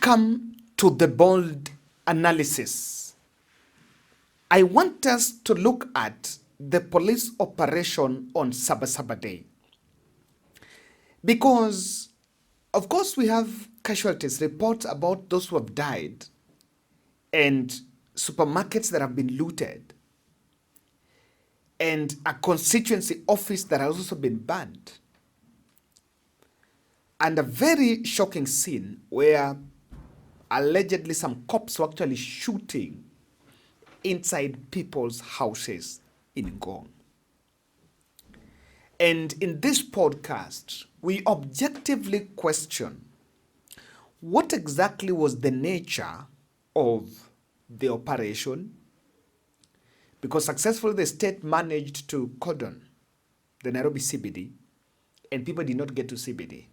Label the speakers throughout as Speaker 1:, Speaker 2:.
Speaker 1: come to the bold analysis. I want us to look at the police operation on Sabasaba Day. Because, of course, we have casualties, reports about those who have died, and supermarkets that have been looted, and a constituency office that has also been burned. And a very shocking scene where allegedly some cops were actually shooting inside people's houses in Ngong. And in this podcast, we objectively question what exactly was the nature of the operation, because successfully the state managed to cordon the Nairobi CBD and people did not get to CBD.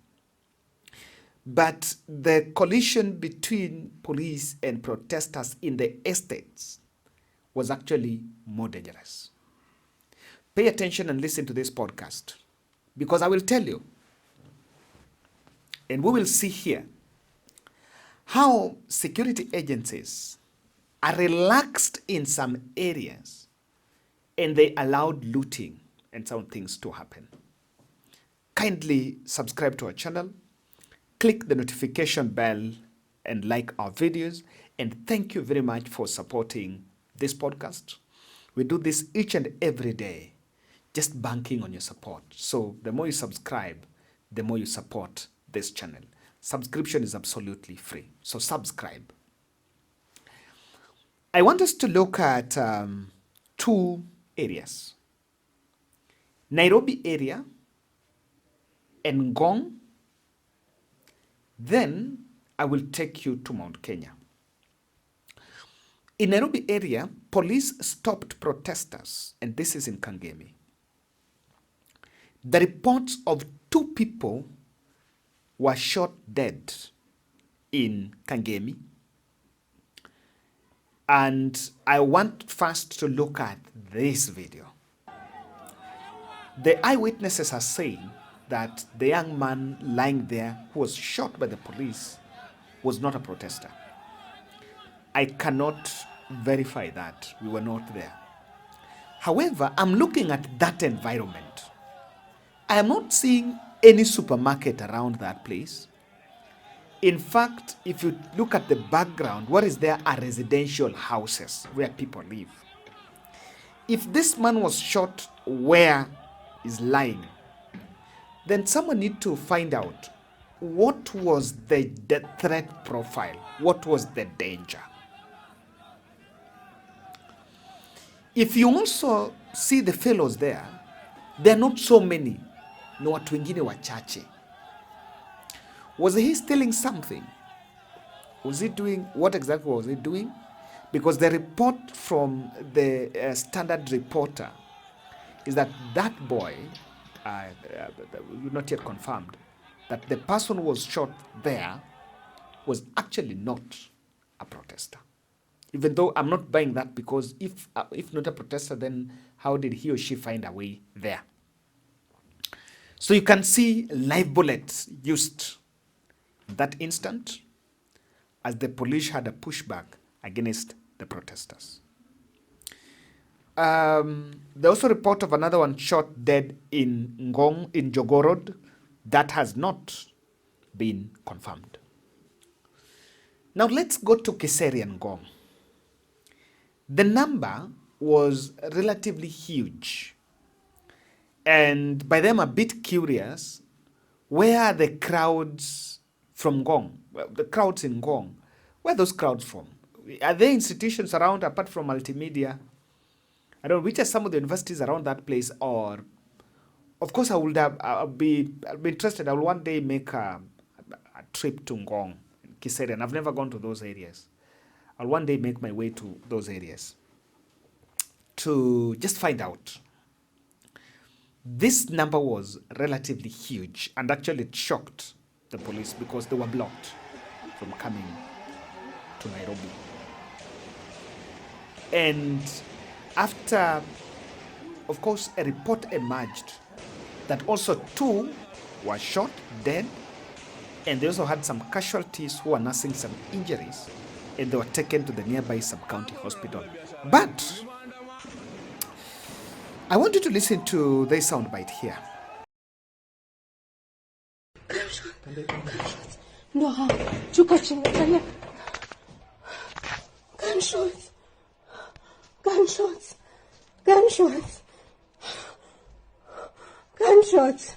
Speaker 1: But the collision between police and protesters in the estates was actually more dangerous. Pay attention and listen to this podcast, because I will tell you, and we will see here, how security agencies are relaxed in some areas and they allowed looting and some things to happen. Kindly subscribe to our channel, click the notification bell, and like our videos. And thank you very much for supporting this podcast. We do this each and every day, just banking on your support. So the more you subscribe, the more you support this channel. Subscription is absolutely free, so subscribe. I want us to look at two areas. Nairobi area and Ngong. Then I will take you to Mount Kenya. In Nairobi area, police stopped protesters, and this is in Kangemi. The reports of 2 people were shot dead in Kangemi. And I want first to look at this video. The eyewitnesses are saying that the young man lying there who was shot by the police was not a protester. I cannot verify that. We were not there. However, I'm looking at that environment. I am not seeing any supermarket around that place. In fact, if you look at the background, what is there are residential houses where people live. If this man was shot where he's lying, then someone need to find out what was the threat profile, what was the danger. If you also see the fellows there, there are not so many. Ni watu wengine wachache. Was he stealing something? Was he doing, what exactly was he doing? Because the report from the standard reporter is that that boy, not yet confirmed, that the person who was shot there was actually not a protester. Even though I'm not buying that, because if not a protester, then how did he or she find a way there? So you can see live bullets used that instant as the police had a pushback against the protesters. They also report of another one shot dead in Ngong, in Jogorod. That has not been confirmed. Now let's go to Kiseri and Ngong. The number was relatively huge. And by them a bit curious, where are the crowds from Ngong? Well, the crowds in Ngong, where are those crowds from? Are there institutions around apart from multimedia? I don't know, which are some of the universities around that place? Or, of course, I'll be interested. I will one day make a trip to Ngong, Kiseri, and I've never gone to those areas. I'll one day make my way to those areas to just find out. This number was relatively huge, and actually it shocked the police because they were blocked from coming to Nairobi. And after, of course, a report emerged that also 2 were shot dead And they also had some casualties who were nursing some injuries, and they were taken to the nearby sub-county hospital. But I want you to listen to this soundbite here.
Speaker 2: No, chuka chini kanya. Gunshots. Gunshots. Gunshots. Gunshots.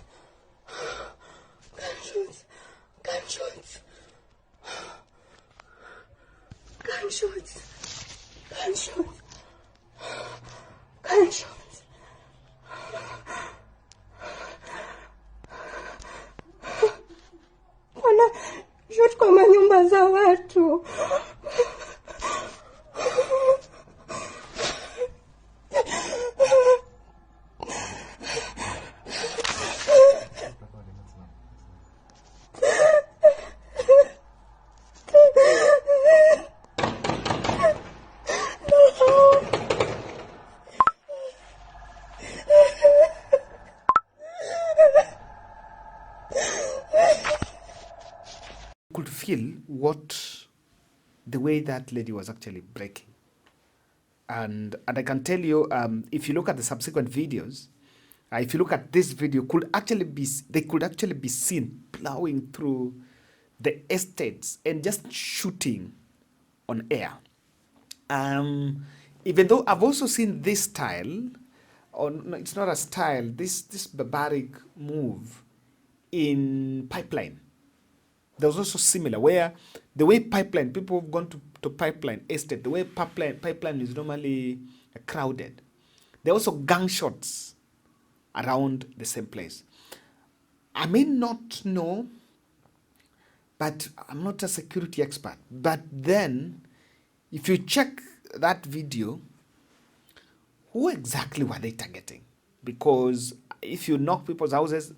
Speaker 2: Gunshots. Gunshots. Gunshots. Gunshots. Gunshots. Wana shot kwa manyumba za watu.
Speaker 1: Could feel the way that lady was actually breaking, and I can tell you, if you look at the subsequent videos, if you look at this video, they could actually be seen plowing through the estates and just shooting on air. Even though I've also seen this style, or no, it's not a style, this barbaric move in Pipeline. There was also similar, where the way Pipeline, people have gone to Pipeline Estate, the way Pipeline is normally crowded. There are also gunshots around the same place. I may not know, but I'm not a security expert. But then, if you check that video, who exactly were they targeting? Because if you knock people's houses,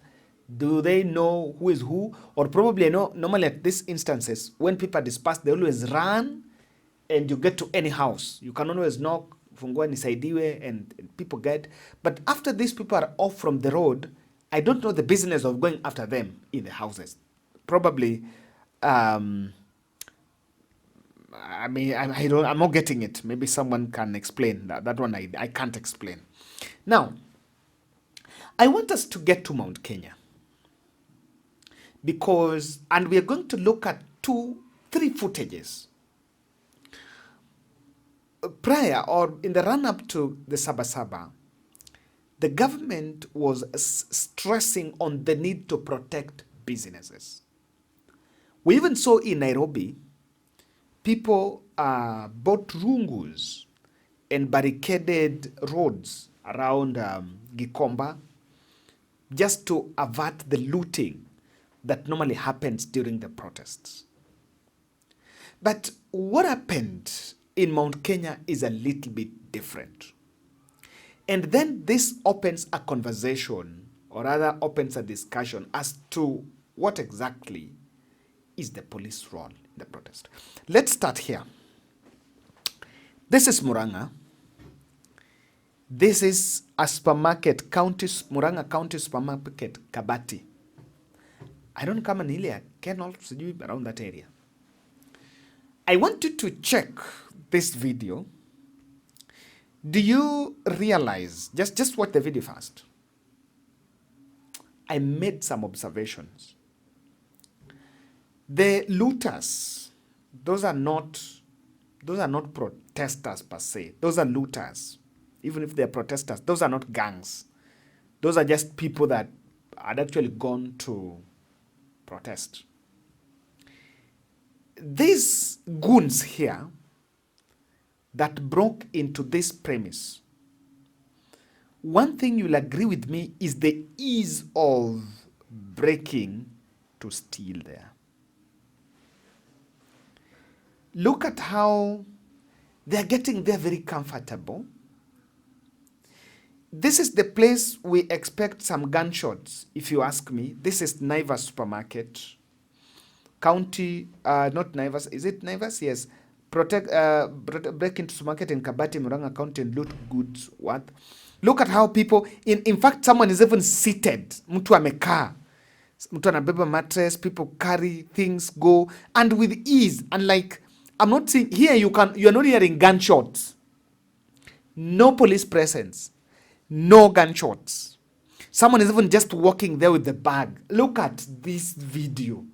Speaker 1: do they know who is who? Or probably, normally at these instances, when people are dispersed, they always run and you get to any house. You can always knock, fungua nisaidiwe, and people get. But after these people are off from the road, I don't know the business of going after them in the houses. Probably, I'm not getting it. Maybe someone can explain that one. I can't explain. Now, I want us to get to Mount Kenya, because, and we are going to look at 3 footages. Prior, or in the run-up to the Sabasaba, the government was stressing on the need to protect businesses. We even saw in Nairobi, people bought rungus and barricaded roads around Gikomba just to avert the looting that normally happens during the protests. But what happened in Mount Kenya is a little bit different. And then this opens a conversation, or rather opens a discussion as to what exactly is the police role in the protest. Let's start here. This is Muran'ga. This is a supermarket, Muran'ga County Supermarket, Kabati. I don't come in here, Kenol, around that area. I want you to check this video. Do you realize, just watch the video first. I made some observations. The looters, those are not protesters per se. Those are looters. Even if they're protesters, those are not gangs. Those are just people that had actually gone to protest. These goons here that broke into this premise, one thing you'll agree with me is the ease of breaking to steal there. Look at how they're getting there very comfortable. This is the place we expect some gunshots, if you ask me. This is Naivas Supermarket. County, not Naivas, is it Naivas? Yes. Break into supermarket in Kabati, Muran'ga County, and loot goods. What? Look at how people, in fact, someone is even seated. Mtu amekaa. Mtu anabeba mattress, people carry things, go, and with ease. And like, I'm not saying here you're not hearing gunshots. No police presence. No gunshots. Someone is even just walking there with the bag. Look at this video.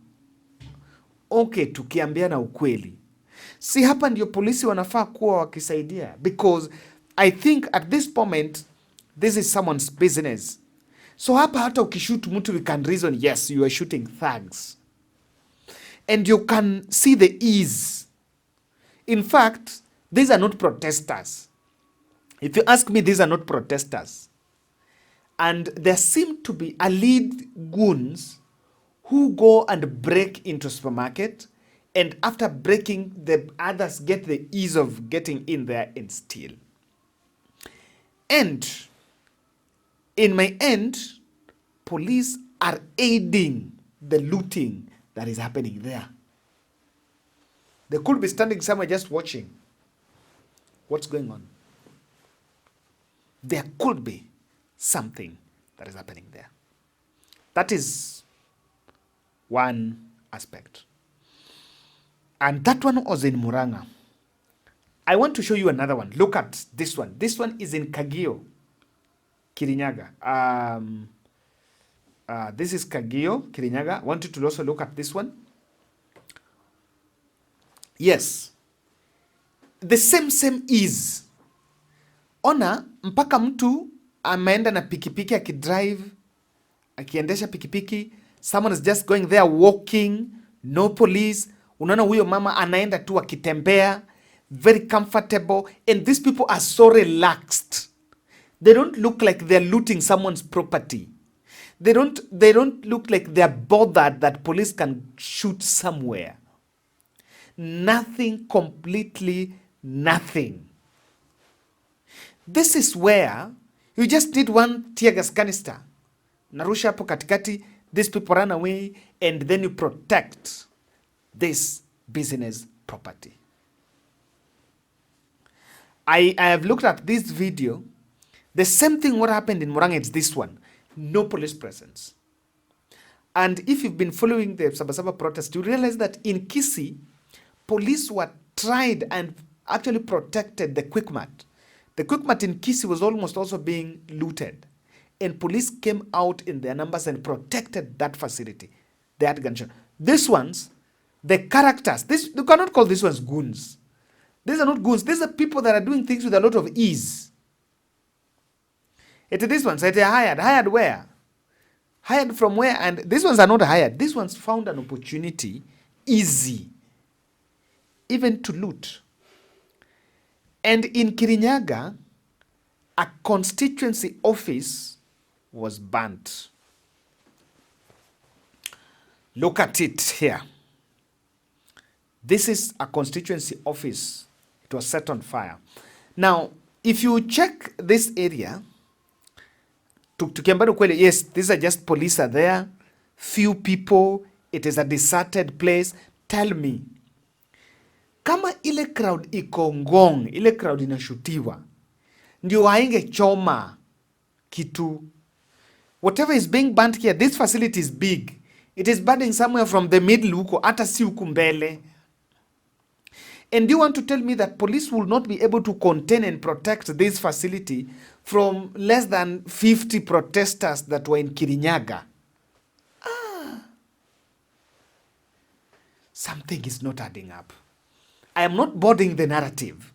Speaker 1: Okay, tukiambiana ukweli. Si hapa ndio polisi wanafaa kuwa wakisaidia, because I think at this moment this is someone's business. So hapa hata ukishoot mtu, we can reason yes, you are shooting thugs. And you can see the ease. In fact, these are not protesters. If you ask me, these are not protesters. And there seem to be a lead goons who go and break into supermarket, and after breaking, the others get the ease of getting in there and steal. And in my end, police are aiding the looting that is happening there. They could be standing somewhere just watching what's going on. There could be something that is happening there. That is one aspect. And that one was in Muran'ga. I want to show you another one. Look at this one. This one is in Kagio, Kirinyaga. This is Kagio, Kirinyaga. I want you to also look at this one. Yes. The same is. Ona, mpaka mtu ameenda na pikipiki akidrive, akiendesha pikipiki. Someone is just going there walking, no police. Unaona huyo mama anaenda tu akitembea, very comfortable, and these people are so relaxed. They don't look like they're looting someone's property. They don't look like they're bothered that police can shoot somewhere. Nothing, completely nothing. This is where you just need one tear gas canister. Narusha hapo katikati, these people run away, and then you protect this business property. I have looked at this video. The same thing what happened in Muran'ga is this one. No police presence. And if you've been following the Sabasaba protest, you realize that in Kisii, police were tried and actually protected the Quickmart. The Quickmart in Kisii was almost also being looted. And police came out in their numbers and protected that facility. They had gunshot. These ones, the characters, you cannot call these ones goons. These are not goons. These are people that are doing things with a lot of ease. These ones, they are hired. Hired where? Hired from where? And these ones are not hired. These ones found an opportunity, easy, even to loot. And in Kirinyaga, a constituency office was burnt. Look at it here. This is a constituency office. It was set on fire. Now, if you check this area, tukiambia ukweli, yes, these are just police are there, few people, it is a deserted place. Tell me, kama ile crowd iko Ngong, ile crowd inashutiwa, ndio wainge choma kitu. Whatever is being burnt here, this facility is big. It is burning somewhere from the middle huko, hata si huku mbele. And you want to tell me that police will not be able to contain and protect this facility from less than 50 protesters that were in Kirinyaga? Something is not adding up. I am not boarding the narrative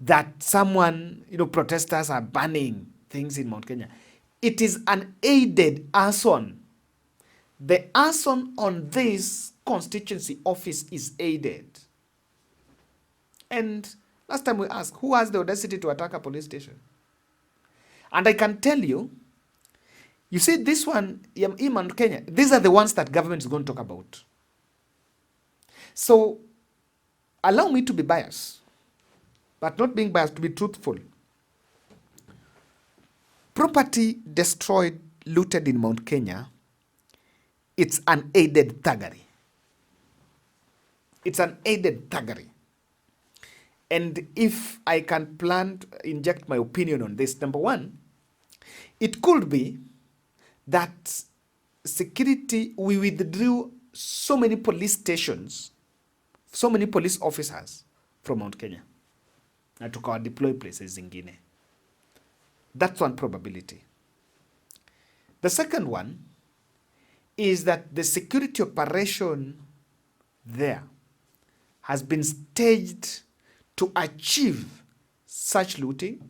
Speaker 1: that protesters are burning things in Mount Kenya. It is an aided arson. The arson on this constituency office is aided. And last time we asked, who has the audacity to attack a police station? And I can tell you, you see this one, in Mount Kenya, these are the ones that government is going to talk about. So, allow me to be biased, but not being biased, to be truthful. Property destroyed, looted in Mount Kenya, it's an aided thuggery. It's an aided thuggery. And if I can inject my opinion on this, number one, it could be that security, we withdrew so many police stations, so many police officers from Mount Kenya na tukawa deploy places zingine. That's one probability. The second one is that the security operation there has been staged to achieve such looting,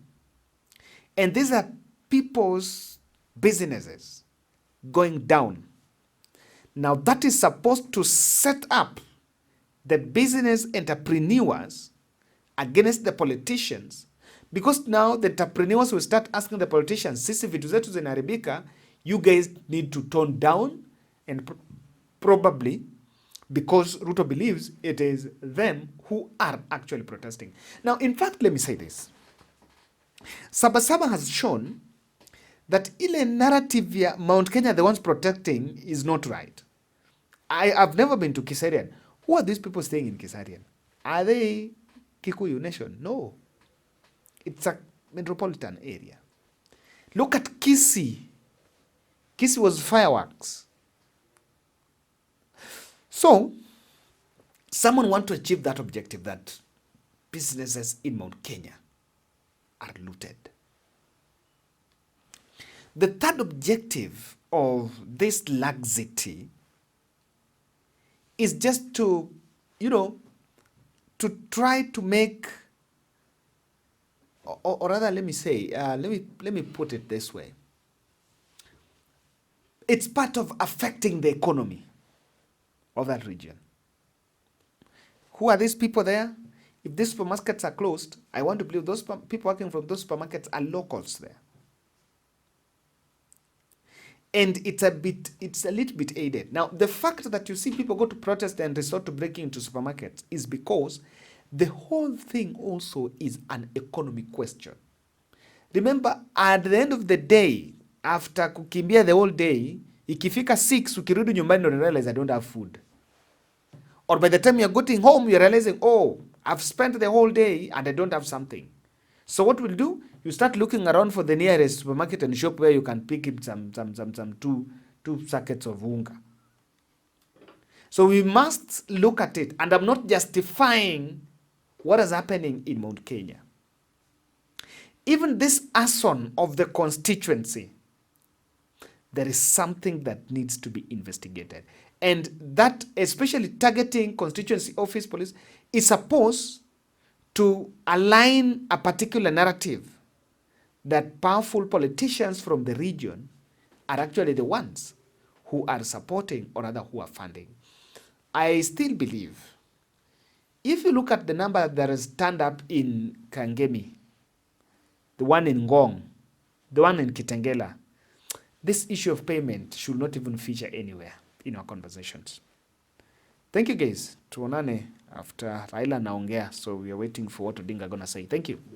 Speaker 1: and these are people's businesses going down. Now that is supposed to set up the business entrepreneurs against the politicians, because now the entrepreneurs will start asking the politicians, sisi vitu zetu zinaharibika, you guys need to tone down, and probably because Ruto believes it is them who are actually protesting. Now, in fact, let me say this. Sabasaba has shown that ile narrative ya Mount Kenya, the ones protecting, is not right. I've never been to Kiserian. Who are these people staying in Kiserian? Are they Kikuyu nation? No. It's a metropolitan area. Look at Kisii. Kisii was fireworks. So, someone want to achieve that objective, that businesses in Mount Kenya are looted. The third objective of this laxity is just to, to try to make, or rather, let me say, let me put it this way. It's part of affecting the economy of that region. Who are these people there? If these supermarkets are closed, I want to believe those people working from those supermarkets are locals there. And it's a little bit aided. Now, the fact that you see people go to protest and resort to breaking into supermarkets is because the whole thing also is an economic question. Remember, at the end of the day, after kukimbia the whole day, ikifika 6, ukirudi nyumbani you realize I don't have food. Or by the time you're getting home, you're realizing, oh, I've spent the whole day and I don't have something. So what we'll do, you start looking around for the nearest supermarket and shop where you can pick up some two sackets of unga. So we must look at it. And I'm not justifying what is happening in Mount Kenya. Even this arson of the constituency, there is something that needs to be investigated. And that, especially targeting constituency office police, is supposed to align a particular narrative that powerful politicians from the region are actually the ones who are supporting or rather who are funding. I still believe, if you look at the number that is turned up in Kangemi, the one in Ngong, the one in Kitengela, this issue of payment should not even feature anywhere in our conversations. Thank you guys. Tuonane after Raila naongea. So we are waiting for what Odinga gonna say. Thank you.